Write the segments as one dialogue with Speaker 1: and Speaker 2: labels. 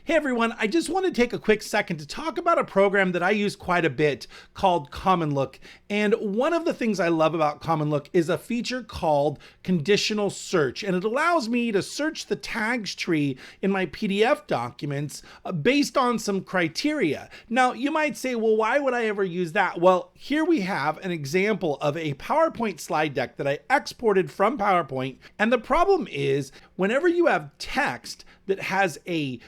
Speaker 1: Hey everyone, I just want to take a quick second to talk about a program that I use quite a bit called CommonLook. And one of the things I love about CommonLook is a feature called Conditional Search. And it allows me to search the tags tree in my PDF documents based on some criteria. Now, you might say, well, why would I ever use that? Well, here we have an example of a PowerPoint slide deck that I exported from PowerPoint. And the problem is, whenever you have text that has a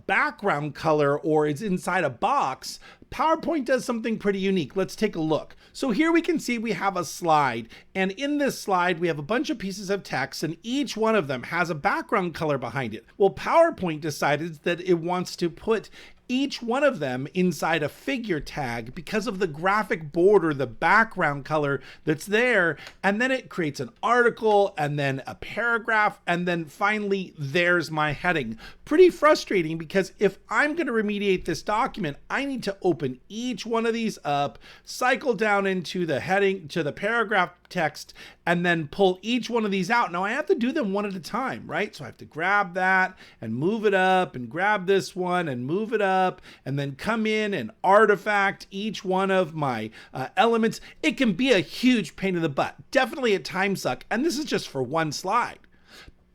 Speaker 1: background color or is inside a box, PowerPoint does something pretty unique. Let's take a look. So here we can see we have a slide, and in this slide we have a bunch of pieces of text, and each one of them has a background color behind it. Well, PowerPoint decided that it wants to put each one of them inside a figure tag because of the graphic border, the background color that's there. And then it creates an article and then a paragraph. And then finally, there's my heading. Pretty frustrating because if I'm going to remediate this document, I need to open each one of these up, cycle down into the heading, to the paragraph text, and then pull each one of these out. Now I have to do them one at a time, right? So I have to grab that and move it up and grab this one and move it up and then come in and artifact each one of my elements. It can be a huge pain in the butt, definitely a time suck. And this is just for one slide.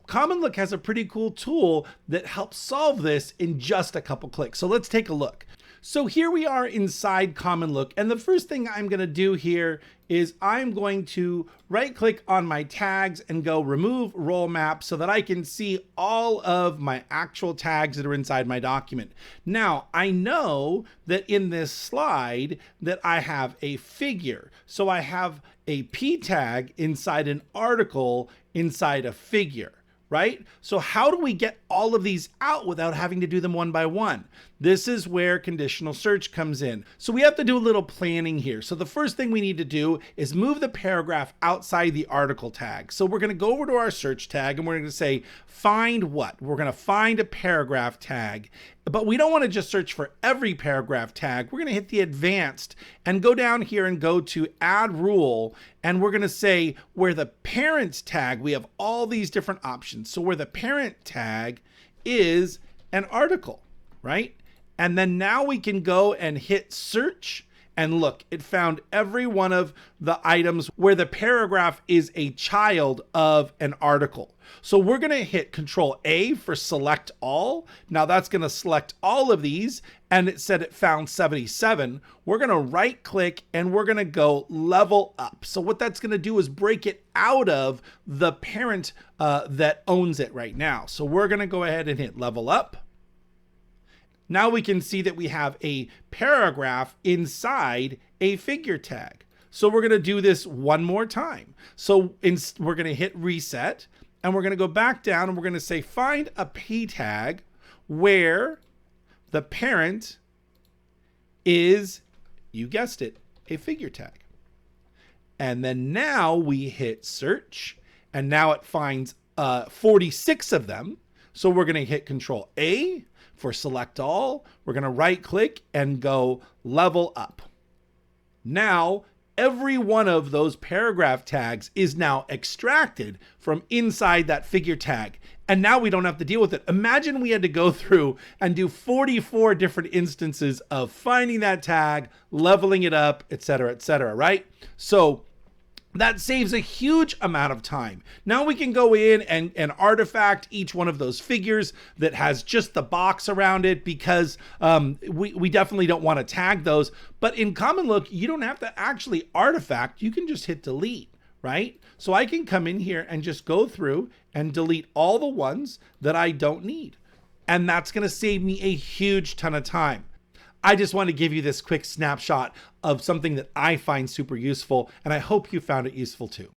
Speaker 1: CommonLook has a pretty cool tool that helps solve this in just a couple clicks. So let's take a look. So here we are inside CommonLook, and the first thing I'm going to do here is I'm going to right click on my tags and go remove role map so that I can see all of my actual tags that are inside my document. Now I know that in this slide that I have a figure. So I have a P tag inside an article inside a figure. Right? So how do we get all of these out without having to do them one by one? This is where conditional search comes in. So we have to do a little planning here. So the first thing we need to do is move the paragraph outside the article tag. So we're going to go over to our search tag and we're going to say, find what? We're going to find a paragraph tag. But we don't want to just search for every paragraph tag. We're going to hit the advanced and go down here and go to add rule. And we're going to say where the parent tag, we have all these different options. So where the parent tag is an article, right? And then now we can go and hit search. And look, it found every one of the items where the paragraph is a child of an article. So we're going to hit Control A for select all. Now that's going to select all of these. And it said it found 77. We're going to right click and we're going to go level up. So what that's going to do is break it out of the parent that owns it right now. So we're going to go ahead and hit level up. Now we can see that we have a paragraph inside a figure tag. So we're going to do this one more time. So we're going to hit reset and we're going to go back down and we're going to say find a P tag where the parent is, you guessed it, a figure tag. And then now we hit search and now it finds 46 of them. So we're going to hit Control A for select all. We're going to right click and go level up. Now, every one of those paragraph tags is now extracted from inside that figure tag. And now we don't have to deal with it. Imagine we had to go through and do 44 different instances of finding that tag, leveling it up, et cetera, right? So that saves a huge amount of time. Now we can go in and artifact each one of those figures that has just the box around it because we definitely don't want to tag those. But in CommonLook, you don't have to actually artifact. You can just hit delete, right? So I can come in here and just go through and delete all the ones that I don't need. And that's going to save me a huge ton of time. I just want to give you this quick snapshot of something that I find super useful, and I hope you found it useful too.